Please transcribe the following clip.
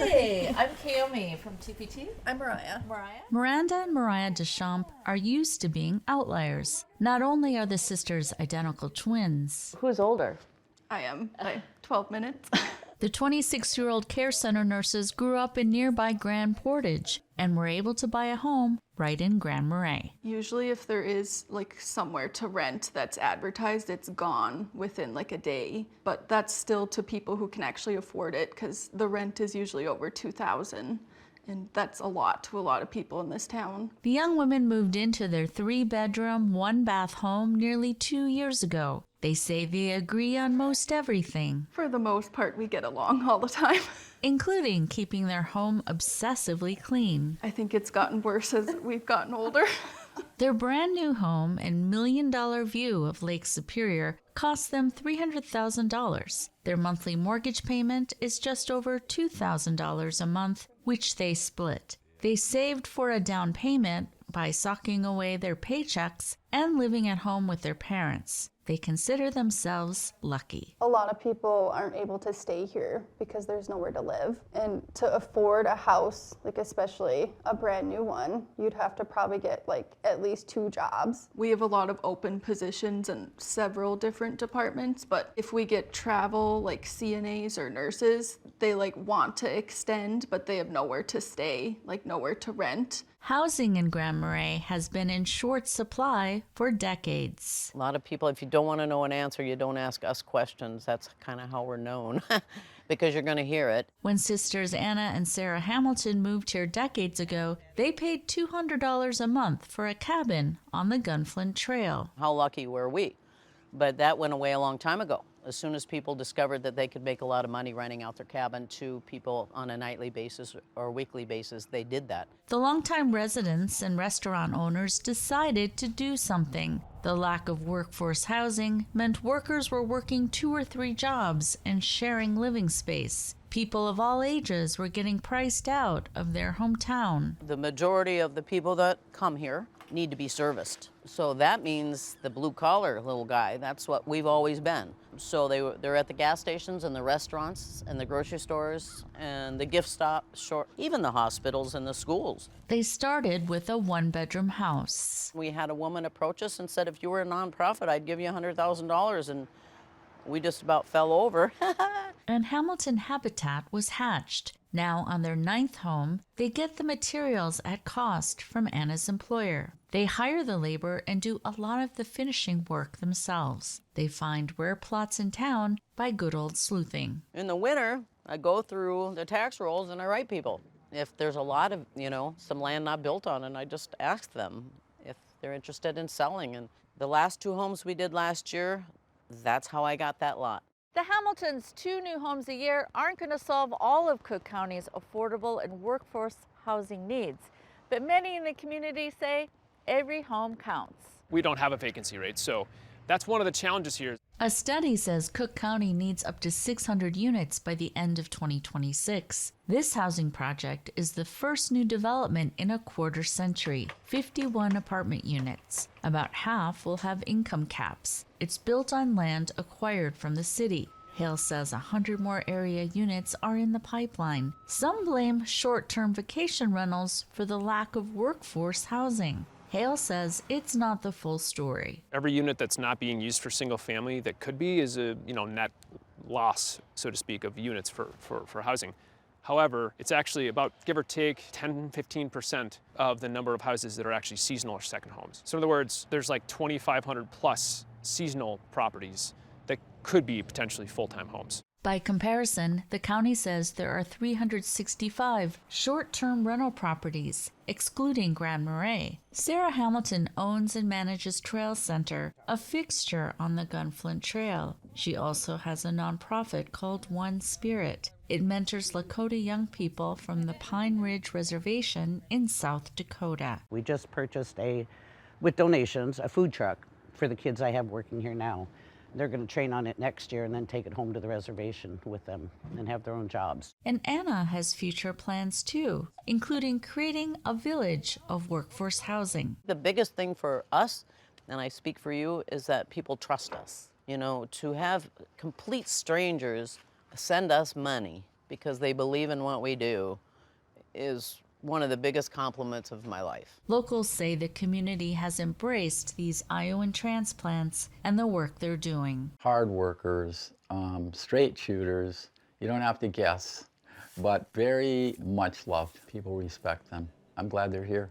Hey, I'm Kaomi from TPT. I'm Mariah. Miranda and Mariah Deschamps are used to being outliers. Not only are the sisters identical twins, Who's older? I am by 12 minutes. the 26-year-old care center nurses grew up in nearby Grand Portage and were able to buy a home right in Grand Marais. Usually if there is like somewhere to rent that's advertised, it's gone within like a day. But that's still to people who can actually afford it because the rent is usually over $2,000. And that's a lot to a lot of people in this town. The young women moved into their 3-bedroom, 1-bath home nearly 2 years ago. They say they agree on most everything, For the most part, we get along all the time. including keeping their home obsessively clean. I think it's gotten worse as we've gotten older. Their brand new home and million-dollar view of Lake Superior cost them $300,000. Their monthly mortgage payment is just over $2,000 a month, which they split. They saved for a down payment by socking away their paychecks and living at home with their parents. They consider themselves lucky. A lot of people aren't able to stay here because there's nowhere to live. And to afford a house, like especially a brand new one, you'd have to probably get like at least 2 jobs. We have a lot of open positions in several different departments, but if we get travel, like CNAs or nurses, they like want to extend, but they have nowhere to stay, like nowhere to rent. Housing in Grand Marais has been in short supply for decades. A lot of people, if you don't want to know an answer, you don't ask us questions. That's kind of how we're known, because you're going to hear it. When sisters Anna and Sarah Hamilton moved here decades ago, they paid $200 a month for a cabin on the Gunflint Trail. How lucky were we? But that went away a long time ago. As soon as people discovered that they could make a lot of money renting out their cabin to people on a nightly basis or weekly basis, they did that. The longtime residents and restaurant owners decided to do something. The lack of workforce housing meant workers were working 2 or 3 jobs and sharing living space. People of all ages were getting priced out of their hometown. The majority of the people that come here need to be serviced. So that means the blue-collar little guy, that's what we've always been. So they're at the gas stations and the restaurants and the grocery stores and the gift shops, even the hospitals and the schools. They started with a 1-bedroom house. We had a woman approach us and said, if you were a nonprofit, I'd give you $100,000, and we just about fell over. And Hamilton Habitat was hatched. Now on their 9th home, they get the materials at cost from Anna's employer. They hire the labor and do a lot of the finishing work themselves. They find rare plots in town by good old sleuthing. In the winter, I go through the tax rolls and I write people. If there's a lot of, some land not built on, and I just ask them if they're interested in selling. And the last 2 homes we did last year, that's how I got that lot. The Hamiltons' 2 new homes a year aren't going to solve all of Cook County's affordable and workforce housing needs, but many in the community say every home counts. We don't have a vacancy rate, so that's one of the challenges here. A study says Cook County needs up to 600 units by the end of 2026. This housing project is the first new development in a quarter century, 51 apartment units. About half will have income caps. It's built on land acquired from the city. Hale says 100 more area units are in the pipeline. Some blame short-term vacation rentals for the lack of workforce housing. Hale says it's not the full story. Every unit that's not being used for single family that could be is a net loss, so to speak, of units for housing. However, it's actually about, give or take, 10-15% of the number of houses that are actually seasonal or second homes. So in other words, there's like 2,500 plus seasonal properties that could be potentially full-time homes. By comparison, the county says there are 365 short-term rental properties, excluding Grand Marais. Sarah Hamilton owns and manages Trail Center, a fixture on the Gunflint Trail. She also has a nonprofit called One Spirit. It mentors Lakota young people from the Pine Ridge Reservation in South Dakota. We just purchased with donations, a food truck for the kids I have working here now. They're going to train on it next year and then take it home to the reservation with them and have their own jobs. And Anna has future plans too, including creating a village of workforce housing. The biggest thing for us, and I speak for you, is that people trust us. To have complete strangers send us money because they believe in what we do is one of the biggest compliments of my life. Locals say the community has embraced these Iowan transplants and the work they're doing. Hard workers, straight shooters, you don't have to guess, but very much loved. People respect them. I'm glad they're here.